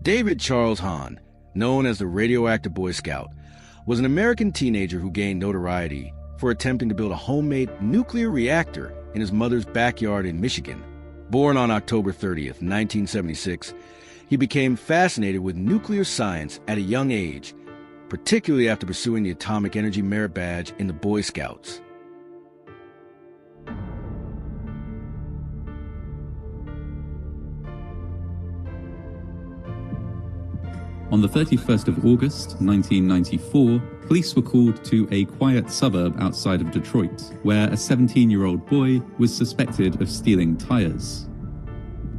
David Charles Hahn, known as the radioactive Boy Scout, was an American teenager who gained notoriety for attempting to build a homemade nuclear reactor in his mother's backyard in Michigan. Born on October 30th, 1976, he became fascinated with nuclear science at a young age, particularly after pursuing the Atomic Energy Merit Badge in the Boy Scouts. On the 31st of August, 1994, police were called to a quiet suburb outside of Detroit, where a 17-year-old boy was suspected of stealing tires.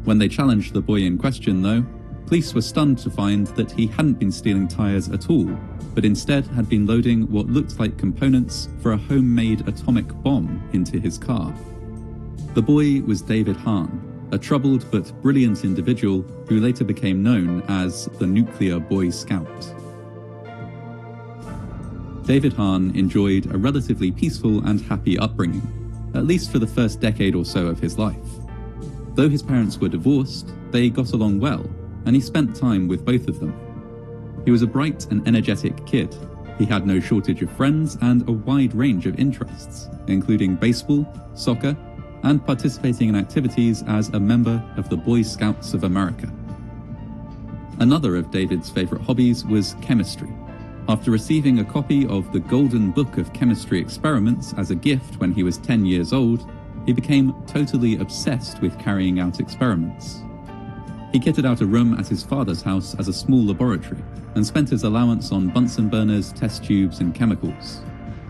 When they challenged the boy in question, though, police were stunned to find that he hadn't been stealing tires at all, but instead had been loading what looked like components for a homemade atomic bomb into his car. The boy was David Hahn, a troubled but brilliant individual who later became known as the Nuclear Boy Scout. David Hahn enjoyed a relatively peaceful and happy upbringing, at least for the first decade or so of his life. Though his parents were divorced, they got along well, and he spent time with both of them. He was a bright and energetic kid. He had no shortage of friends and a wide range of interests, including baseball, soccer, and participating in activities as a member of the Boy Scouts of America. Another of David's favorite hobbies was chemistry. After receiving a copy of the Golden Book of Chemistry Experiments as a gift when he was 10 years old, he became totally obsessed with carrying out experiments. He kitted out a room at his father's house as a small laboratory and spent his allowance on Bunsen burners, test tubes, and chemicals.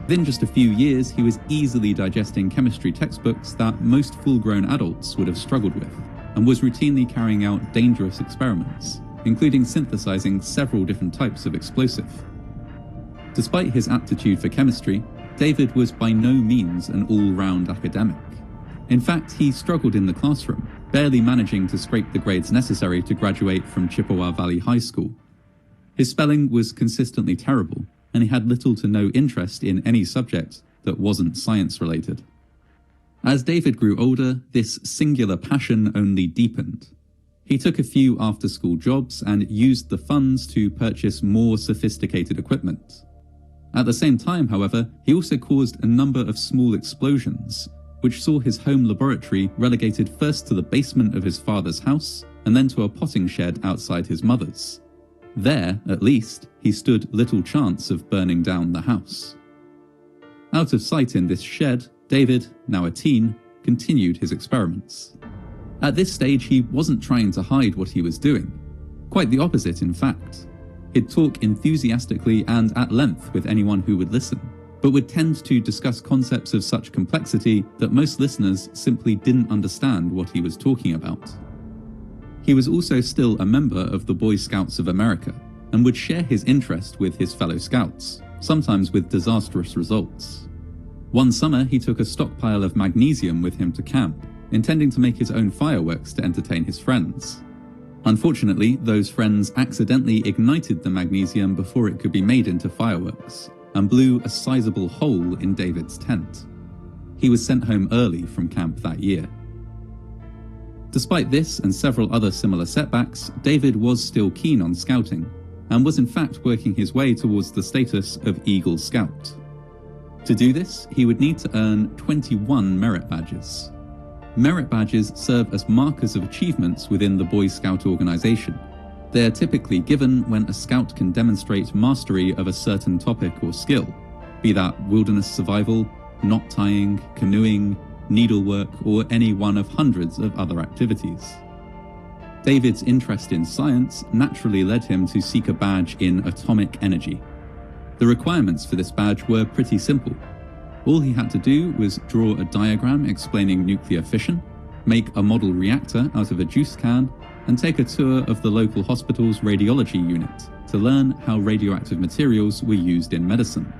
Within just a few years, he was easily digesting chemistry textbooks that most full-grown adults would have struggled with, and was routinely carrying out dangerous experiments, including synthesizing several different types of explosive. Despite his aptitude for chemistry, David was by no means an all-round academic. In fact, he struggled in the classroom, barely managing to scrape the grades necessary to graduate from Chippewa Valley High School. His spelling was consistently terrible, and he had little to no interest in any subject that wasn't science-related. As David grew older, this singular passion only deepened. He took a few after-school jobs and used the funds to purchase more sophisticated equipment. At the same time, however, he also caused a number of small explosions, which saw his home laboratory relegated first to the basement of his father's house and then to a potting shed outside his mother's. There, at least, he stood little chance of burning down the house. Out of sight in this shed, David, now a teen, continued his experiments. At this stage, he wasn't trying to hide what he was doing. Quite the opposite, in fact. He'd talk enthusiastically and at length with anyone who would listen, but would tend to discuss concepts of such complexity that most listeners simply didn't understand what he was talking about. He was also still a member of the Boy Scouts of America, and would share his interest with his fellow scouts, sometimes with disastrous results. One summer, he took a stockpile of magnesium with him to camp, intending to make his own fireworks to entertain his friends. Unfortunately, those friends accidentally ignited the magnesium before it could be made into fireworks, and blew a sizable hole in David's tent. He was sent home early from camp that year. Despite this and several other similar setbacks, David was still keen on scouting, and was in fact working his way towards the status of Eagle Scout. To do this, he would need to earn 21 merit badges. Merit badges serve as markers of achievements within the Boy Scout organization. They are typically given when a scout can demonstrate mastery of a certain topic or skill, be that wilderness survival, knot tying, canoeing, needlework, or any one of hundreds of other activities. David's interest in science naturally led him to seek a badge in atomic energy. The requirements for this badge were pretty simple. All he had to do was draw a diagram explaining nuclear fission, make a model reactor out of a juice can, and take a tour of the local hospital's radiology unit to learn how radioactive materials were used in medicine.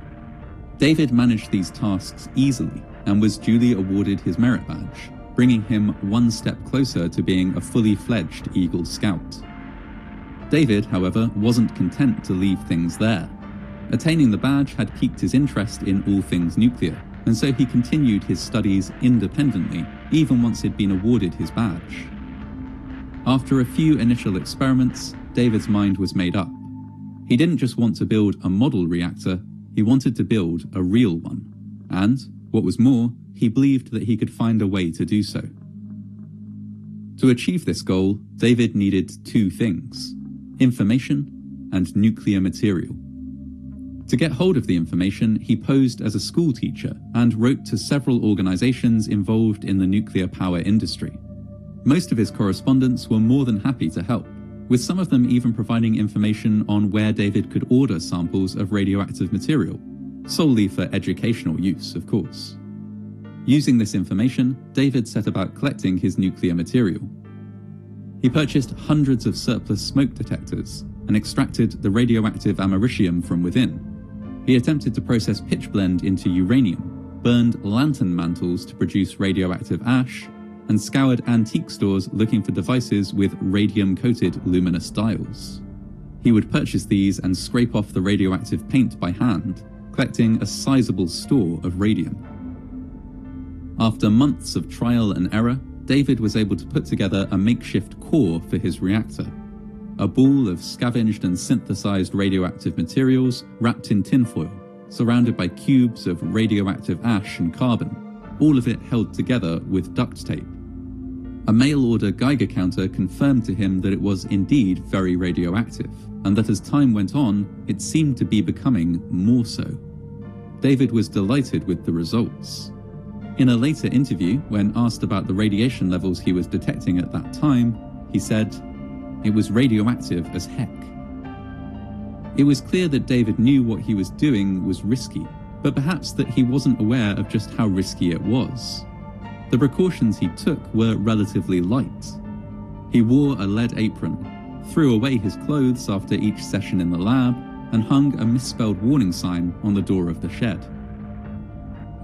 David managed these tasks easily and was duly awarded his merit badge, bringing him one step closer to being a fully fledged Eagle Scout. David, however, wasn't content to leave things there. Attaining the badge had piqued his interest in all things nuclear, and so he continued his studies independently, even once he'd been awarded his badge. After a few initial experiments, David's mind was made up. He didn't just want to build a model reactor, he wanted to build a real one. And, what was more, he believed that he could find a way to do so. To achieve this goal, David needed two things: information and nuclear material. To get hold of the information, he posed as a school teacher and wrote to several organizations involved in the nuclear power industry. Most of his correspondents were more than happy to help, with some of them even providing information on where David could order samples of radioactive material, solely for educational use, of course. Using this information, David set about collecting his nuclear material. He purchased hundreds of surplus smoke detectors and extracted the radioactive americium from within. He attempted to process pitchblende into uranium, burned lantern mantles to produce radioactive ash, and scoured antique stores looking for devices with radium-coated luminous dials. He would purchase these and scrape off the radioactive paint by hand, collecting a sizable store of radium. After months of trial and error, David was able to put together a makeshift core for his reactor. A ball of scavenged and synthesized radioactive materials wrapped in tinfoil, surrounded by cubes of radioactive ash and carbon, all of it held together with duct tape. A mail-order Geiger counter confirmed to him that it was indeed very radioactive, and that as time went on, it seemed to be becoming more so. David was delighted with the results. In a later interview, when asked about the radiation levels he was detecting at that time, he said, "It was radioactive as heck." It was clear that David knew what he was doing was risky, but perhaps that he wasn't aware of just how risky it was. The precautions he took were relatively light. He wore a lead apron, threw away his clothes after each session in the lab, and hung a misspelled warning sign on the door of the shed.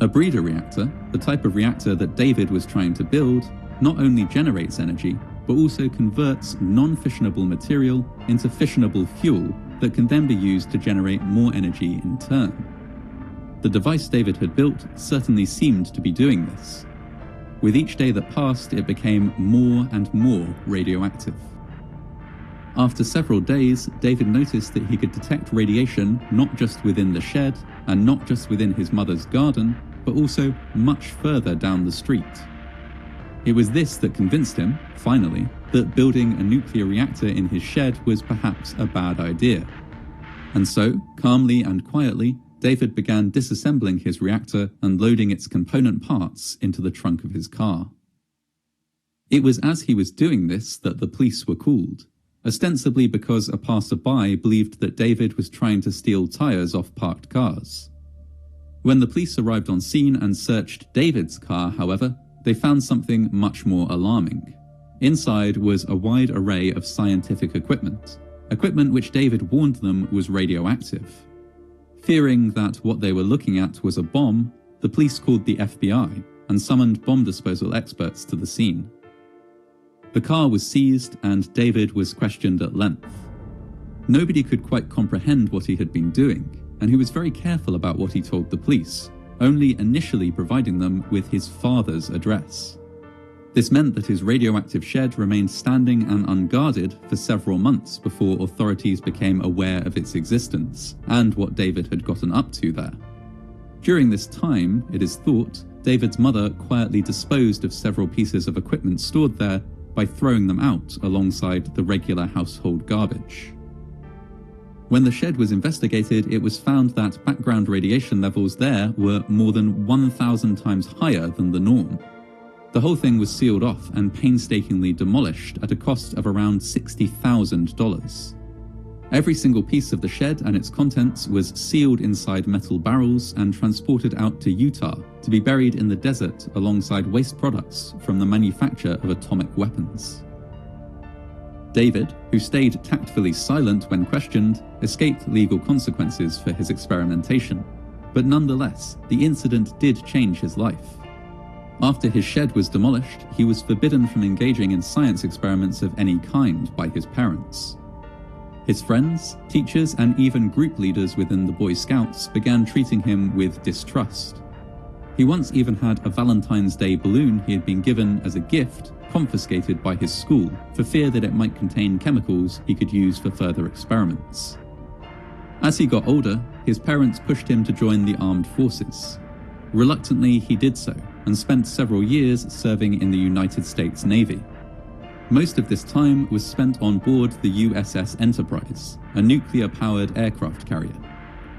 A breeder reactor, the type of reactor that David was trying to build, not only generates energy, but also converts non-fissionable material into fissionable fuel that can then be used to generate more energy in turn. The device David had built certainly seemed to be doing this. With each day that passed, it became more and more radioactive. After several days, David noticed that he could detect radiation not just within the shed and not just within his mother's garden, but also much further down the street. It was this that convinced him, finally, that building a nuclear reactor in his shed was perhaps a bad idea. And so, calmly and quietly, David began disassembling his reactor and loading its component parts into the trunk of his car. It was as he was doing this that the police were called, ostensibly because a passerby believed that David was trying to steal tires off parked cars. When the police arrived on scene and searched David's car, however, they found something much more alarming. Inside was a wide array of scientific equipment which David warned them was radioactive. Fearing that what they were looking at was a bomb, the police called the FBI and summoned bomb disposal experts to the scene. The car was seized and David was questioned at length. Nobody could quite comprehend what he had been doing, and he was very careful about what he told the police, only initially providing them with his father's address. This meant that his radioactive shed remained standing and unguarded for several months before authorities became aware of its existence and what David had gotten up to there. During this time, it is thought, David's mother quietly disposed of several pieces of equipment stored there by throwing them out alongside the regular household garbage. When the shed was investigated, it was found that background radiation levels there were more than 1,000 times higher than the norm. The whole thing was sealed off and painstakingly demolished at a cost of around $60,000. Every single piece of the shed and its contents was sealed inside metal barrels and transported out to Utah to be buried in the desert alongside waste products from the manufacture of atomic weapons. David, who stayed tactfully silent when questioned, escaped legal consequences for his experimentation, but nonetheless, the incident did change his life. After his shed was demolished, he was forbidden from engaging in science experiments of any kind by his parents. His friends, teachers, and even group leaders within the Boy Scouts began treating him with distrust. He once even had a Valentine's Day balloon he had been given as a gift confiscated by his school for fear that it might contain chemicals he could use for further experiments. As he got older, his parents pushed him to join the armed forces. Reluctantly, he did so and spent several years serving in the United States Navy. Most of this time was spent on board the USS Enterprise, a nuclear-powered aircraft carrier.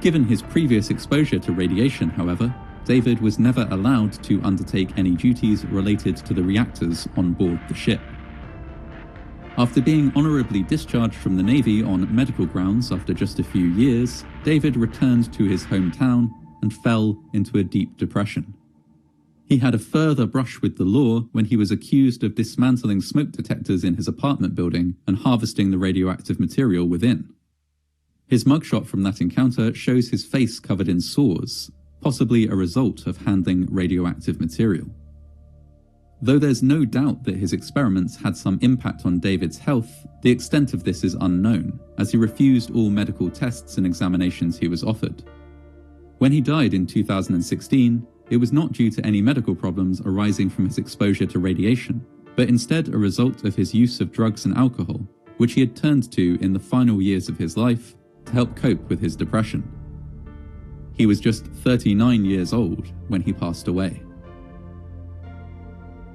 Given his previous exposure to radiation, however, David was never allowed to undertake any duties related to the reactors on board the ship. After being honorably discharged from the Navy on medical grounds after just a few years, David returned to his hometown and fell into a deep depression. He had a further brush with the law when he was accused of dismantling smoke detectors in his apartment building and harvesting the radioactive material within. His mugshot from that encounter shows his face covered in sores, possibly a result of handling radioactive material. Though there's no doubt that his experiments had some impact on David's health, the extent of this is unknown, as he refused all medical tests and examinations he was offered. When he died in 2016, it was not due to any medical problems arising from his exposure to radiation, but instead a result of his use of drugs and alcohol, which he had turned to in the final years of his life to help cope with his depression. He was just 39 years old when he passed away.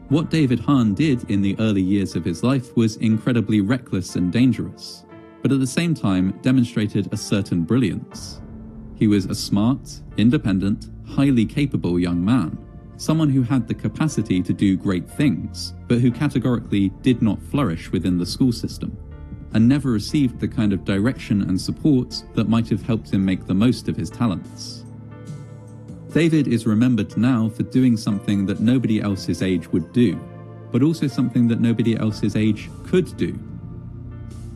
What David Hahn did in the early years of his life was incredibly reckless and dangerous, but at the same time demonstrated a certain brilliance. He was a smart, independent, highly capable young man, someone who had the capacity to do great things, but who categorically did not flourish within the school system, and never received the kind of direction and support that might have helped him make the most of his talents. David is remembered now for doing something that nobody else his age would do, but also something that nobody else his age could do.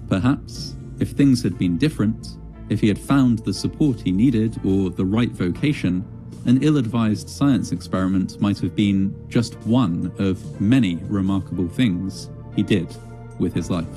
Perhaps, if things had been different, if he had found the support he needed or the right vocation, an ill-advised science experiment might have been just one of many remarkable things he did with his life.